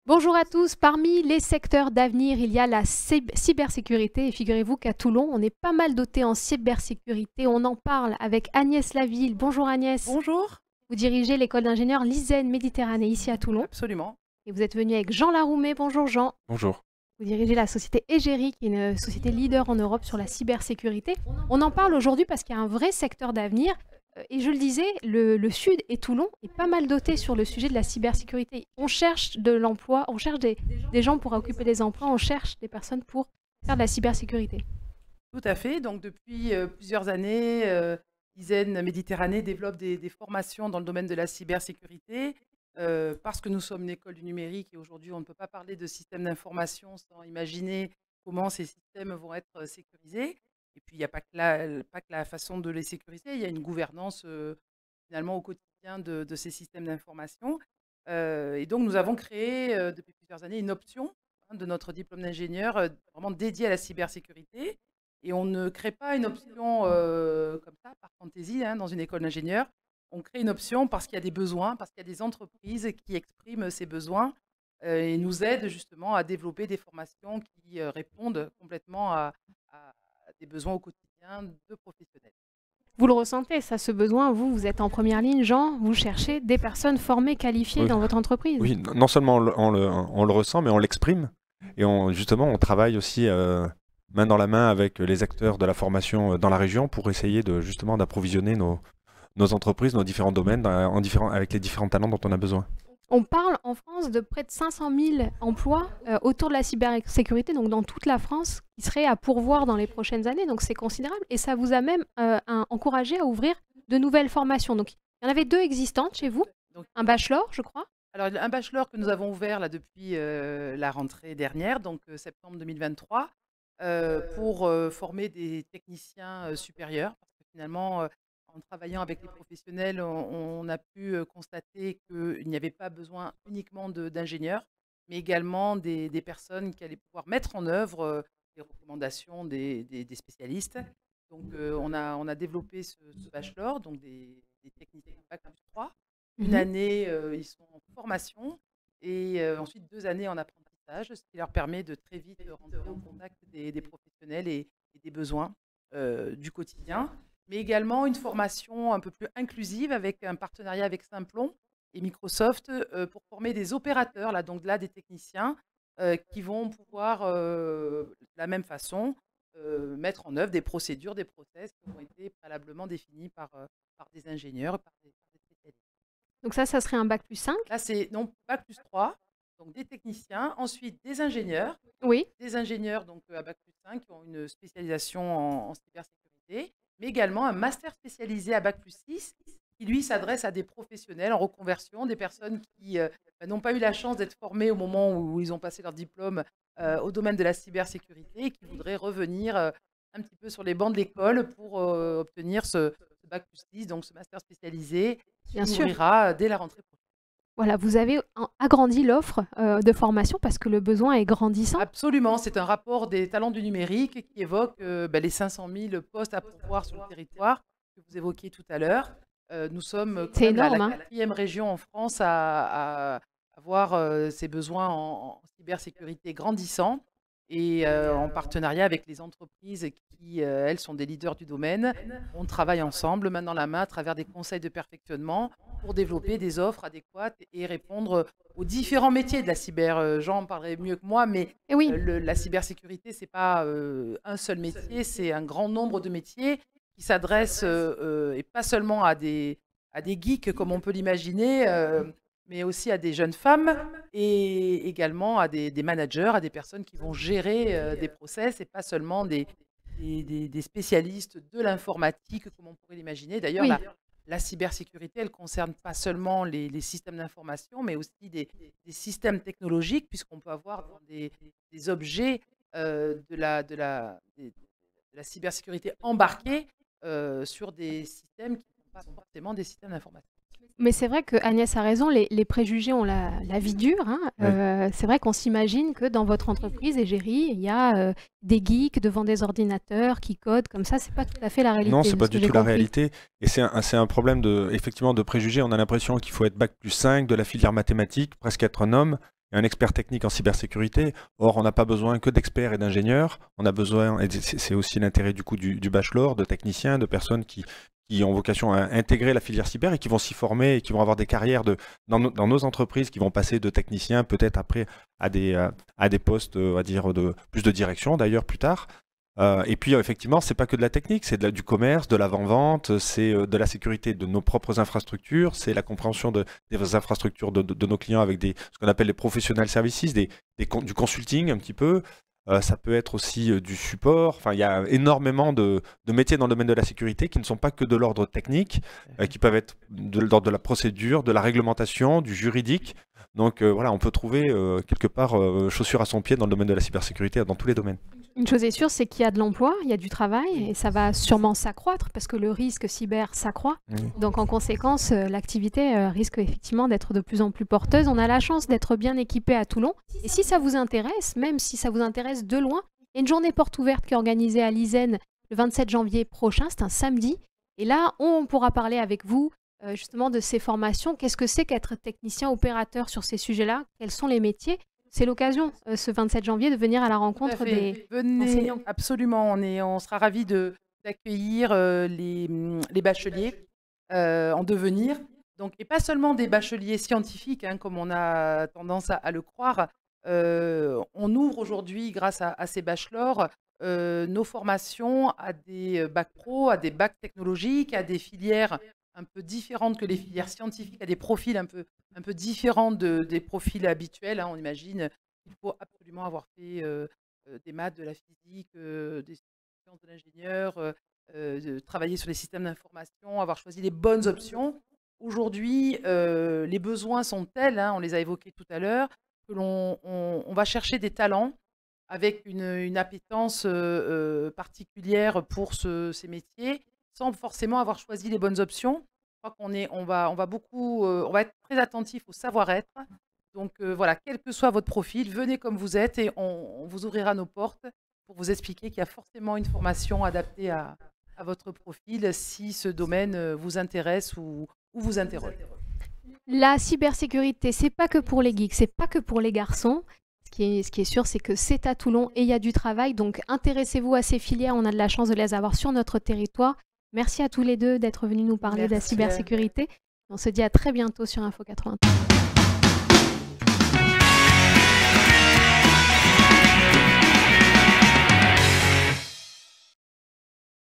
Bonjour à tous. Parmi les secteurs d'avenir, il y a la cybersécurité. Et figurez-vous qu'à Toulon, on est pas mal doté en cybersécurité. On en parle avec Agnès Laville. Bonjour Agnès. Bonjour. Vous dirigez l'école d'ingénieurs l'ISEN Méditerranée ici à Toulon. Absolument. Et vous êtes venu avec Jean Laroumet. Bonjour Jean. Bonjour. Vous dirigez la société Egeri, qui est une société leader en Europe sur la cybersécurité. On en parle aujourd'hui parce qu'il y a un vrai secteur d'avenir. Et je le disais, le Sud et Toulon est pas mal doté sur le sujet de la cybersécurité. On cherche de l'emploi, on cherche des gens pour occuper des emplois, on cherche des personnes pour faire de la cybersécurité. Tout à fait. Donc, depuis plusieurs années, l'ISEN Méditerranée développe des formations dans le domaine de la cybersécurité parce que nous sommes une école du numérique et aujourd'hui, on ne peut pas parler de système d'information sans imaginer comment ces systèmes vont être sécurisés. Et puis, il n'y a pas que la façon de les sécuriser, il y a une gouvernance finalement au quotidien de ces systèmes d'information. Et donc, nous avons créé depuis plusieurs années une option de notre diplôme d'ingénieur vraiment dédiée à la cybersécurité. Et on ne crée pas une option comme ça, par fantaisie, dans une école d'ingénieur. On crée une option parce qu'il y a des besoins, parce qu'il y a des entreprises qui expriment ces besoins et nous aident justement à développer des formations qui répondent complètement à des besoins au quotidien de professionnels. Vous le ressentez, ça, ce besoin, vous êtes en première ligne, Jean, vous cherchez des personnes formées, qualifiées Oui. dans votre entreprise. Oui, non seulement on le ressent, mais on l'exprime. Et justement, on travaille aussi main dans la main avec les acteurs de la formation dans la région pour essayer justement d'approvisionner nos entreprises, nos différents domaines avec les différents talents dont on a besoin. On parle en France de près de 500 000 emplois autour de la cybersécurité, donc dans toute la France, qui seraient à pourvoir dans les prochaines années. Donc c'est considérable. Et ça vous a même encouragé à ouvrir de nouvelles formations. Donc il y en avait 2 existantes chez vous. Donc, Un bachelor, je crois. alors, un bachelor que nous avons ouvert là, depuis la rentrée dernière, donc septembre 2023, pour former des techniciens supérieurs. Parce que finalement, en travaillant avec les professionnels, on a pu constater qu'il n'y avait pas besoin uniquement d'ingénieurs, mais également des personnes qui allaient pouvoir mettre en œuvre les recommandations des spécialistes. Donc, on a développé ce bachelor, donc des techniciens Bac+3. Une année, ils sont en formation et ensuite 2 années en apprentissage, ce qui leur permet de très vite rentrer en contact des professionnels et des besoins du quotidien. Mais également une formation un peu plus inclusive avec un partenariat avec Simplon et Microsoft pour former des opérateurs, là, donc là des techniciens qui vont pouvoir, de la même façon, mettre en œuvre des procédures, des process qui ont été préalablement définis par des ingénieurs, par des spécialistes. Donc ça serait un bac+5. Là, c'est non Bac+3, donc des techniciens, ensuite des ingénieurs. Oui. Des ingénieurs donc, à Bac+5 qui ont une spécialisation en cybersécurité, mais également un master spécialisé à Bac+6 qui, lui, s'adresse à des professionnels en reconversion, des personnes qui n'ont pas eu la chance d'être formées au moment où ils ont passé leur diplôme au domaine de la cybersécurité et qui voudraient revenir un petit peu sur les bancs de l'école pour obtenir ce Bac+10, donc ce master spécialisé qui Bien sûr. ouvrira dès la rentrée prochaine. Voilà, vous avez agrandi l'offre de formation parce que le besoin est grandissant. Absolument, c'est un rapport des talents du numérique qui évoque les 500 000 postes à pourvoir sur le territoire que vous évoquiez tout à l'heure. Nous sommes quand même énorme, la 4e région en France à avoir ces besoins en cybersécurité grandissants et en partenariat avec les entreprises qui, elles, sont des leaders du domaine. On travaille ensemble, main dans la main, à travers des conseils de perfectionnement pour développer des offres adéquates et répondre aux différents métiers de la cyber. Jean en parlerait mieux que moi, mais Et oui, la cybersécurité, ce n'est pas un seul métier, c'est un grand nombre de métiers qui s'adressent, et pas seulement à des geeks comme on peut l'imaginer, mais aussi à des jeunes femmes et également à des managers, à des personnes qui vont gérer des process et pas seulement des spécialistes de l'informatique comme on pourrait l'imaginer. D'ailleurs, oui. la cybersécurité, elle ne concerne pas seulement les systèmes d'information, mais aussi des systèmes technologiques, puisqu'on peut avoir des objets de la cybersécurité embarqués sur des systèmes qui ne sont pas forcément des systèmes d'information. Mais c'est vrai que Agnès a raison, les préjugés ont la vie dure. C'est vrai qu'on s'imagine que dans votre entreprise, Egeri, il y a des geeks devant des ordinateurs qui codent comme ça. C'est pas tout à fait la réalité. Non, c'est de pas ce que du j'ai tout la compris. réalité. Et c'est un problème effectivement de préjugés. On a l'impression qu'il faut être Bac+5 de la filière mathématique, presque être un homme. et un expert technique en cybersécurité. Or, on n'a pas besoin que d'experts et d'ingénieurs. On a besoin, et c'est aussi l'intérêt du coup du bachelor, de techniciens, de personnes qui ont vocation à intégrer la filière cyber et qui vont s'y former et qui vont avoir des carrières dans nos entreprises, qui vont passer de techniciens peut-être après à des postes, on va dire, plus de direction d'ailleurs plus tard. Et puis effectivement, c'est pas que de la technique, c'est du commerce, de l'avant-vente, c'est de la sécurité de nos propres infrastructures, c'est la compréhension des infrastructures de nos clients avec ce qu'on appelle les professional services, du consulting un petit peu. Ça peut être aussi du support. Enfin, il y a énormément de métiers dans le domaine de la sécurité qui ne sont pas que de l'ordre technique, qui peuvent être de l'ordre de la procédure, de la réglementation, du juridique. Donc voilà, on peut trouver quelque part chaussure à son pied dans le domaine de la cybersécurité, dans tous les domaines. Une chose est sûre, c'est qu'il y a de l'emploi, il y a du travail, et ça va sûrement s'accroître parce que le risque cyber s'accroît. Donc en conséquence, l'activité risque effectivement d'être de plus en plus porteuse. On a la chance d'être bien équipé à Toulon. Et si ça vous intéresse, même si ça vous intéresse de loin, il y a une journée porte ouverte qui est organisée à l'ISEN le 27 janvier prochain, c'est un samedi. Et là, on pourra parler avec vous justement de ces formations. Qu'est-ce que c'est qu'être technicien opérateur sur ces sujets-là? Quels sont les métiers? C'est l'occasion, ce 27 janvier, de venir à la rencontre des enseignants. Absolument, on sera ravis d'accueillir les bacheliers en devenir. Donc, et pas seulement des bacheliers scientifiques, hein, comme on a tendance à le croire. On ouvre aujourd'hui, grâce à ces bachelors, nos formations à des bacs pro, à des bacs technologiques, à des filières un peu différentes que les filières scientifiques, à des profils un peu différents des profils habituels. Hein. On imagine qu'il faut absolument avoir fait des maths, de la physique, des sciences de l'ingénieur, travailler sur les systèmes d'information, avoir choisi les bonnes options. Aujourd'hui, les besoins sont tels, hein, on les a évoqués tout à l'heure, que on va chercher des talents avec une appétence particulière pour ces métiers, sans forcément avoir choisi les bonnes options. Je crois on va être très attentif au savoir-être. Donc voilà, quel que soit votre profil, venez comme vous êtes et on vous ouvrira nos portes pour vous expliquer qu'il y a forcément une formation adaptée à votre profil si ce domaine vous intéresse ou vous interroge. La cybersécurité, c'est pas que pour les geeks, c'est pas que pour les garçons. Ce qui est sûr, c'est que c'est à Toulon et il y a du travail. Donc intéressez-vous à ces filières, on a de la chance de les avoir sur notre territoire. Merci à tous les deux d'être venus nous parler de la cybersécurité. On se dit à très bientôt sur Info 80.